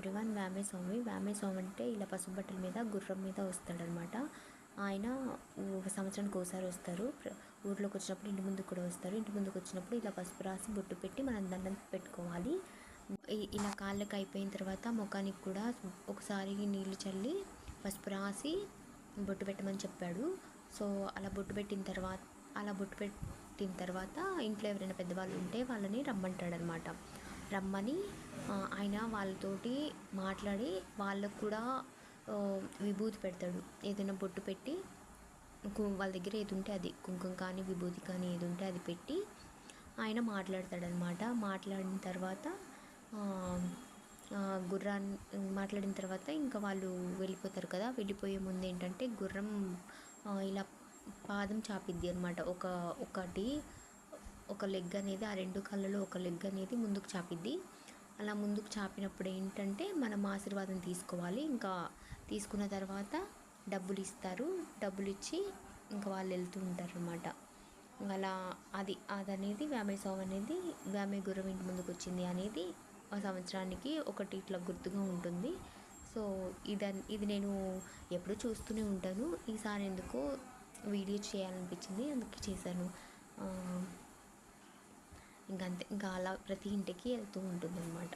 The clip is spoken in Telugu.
ఎవ్రీవన్, వ్యామే స్వామి. వ్యామే స్వామి అంటే ఇలా పసుపు బట్టల మీద గుర్రం మీద వస్తాడనమాట. ఆయన ఒక సంవత్సరానికి ఒకసారి వస్తారు. ఊర్లోకి వచ్చినప్పుడు ఇంటి ముందుకు కూడా వస్తారు. ఇంటి ముందుకు వచ్చినప్పుడు ఇలా పసుపు రాసి బొట్టు పెట్టి మనం దండం పెట్టుకోవాలి. ఇలా కాళ్ళకి అయిపోయిన తర్వాత ముఖానికి కూడా ఒకసారి నీళ్లు చల్లి పసుపు రాసి బొట్టు పెట్టమని చెప్పాడు. సో అలా బొట్టు పెట్టిన తర్వాత ఇంట్లో ఎవరైనా పెద్దవాళ్ళు ఉంటే వాళ్ళని రమ్మంటాడనమాట. రమ్మని ఆయన వాళ్ళతోటి మాట్లాడి వాళ్ళకు కూడా విభూతి పెడతాడు. ఏదైనా బొట్టు పెట్టి వాళ్ళ దగ్గర ఏది ఉంటే అది, కుంకుమ కానీ విభూతి కానీ ఏది ఉంటే అది పెట్టి ఆయన మాట్లాడతాడనమాట. మాట్లాడిన తర్వాత మాట్లాడిన తర్వాత ఇంకా వాళ్ళు వెళ్ళిపోతారు కదా. వెళ్ళిపోయే ముందు ఏంటంటే గుర్రం ఇలా పాదం చాపిద్ది అనమాట. ఒక లెగ్ అనేది, ఆ రెండు కాళ్ళలో ఒక లెగ్ అనేది ముందుకు చాపిద్ది. అలా ముందుకు చాపినప్పుడు ఏంటంటే మనం ఆశీర్వాదం తీసుకోవాలి. ఇంకా తీసుకున్న తర్వాత డబ్బులు ఇస్తారు. డబ్బులు ఇచ్చి ఇంకా వాళ్ళు వెళ్తూ ఉంటారు అన్నమాట. అలా అదనేది వ్యామే స్వామి అనేది, వ్యామే గుర్రం ఇంటి ముందుకు వచ్చింది అనేది ఆ సంవత్సరానికి ఒకటి ఇట్లా గుర్తుగా ఉంటుంది. సో ఇది నేను ఎప్పుడూ చూస్తూనే ఉంటాను. ఈసారి ఎందుకో వీడియో చేయాలనిపించింది, అందుకే చేశాను. ఇంకంతే, ఇంకా అలా ప్రతి ఇంటికి వెళ్తూ ఉంటుంది అన్నమాట.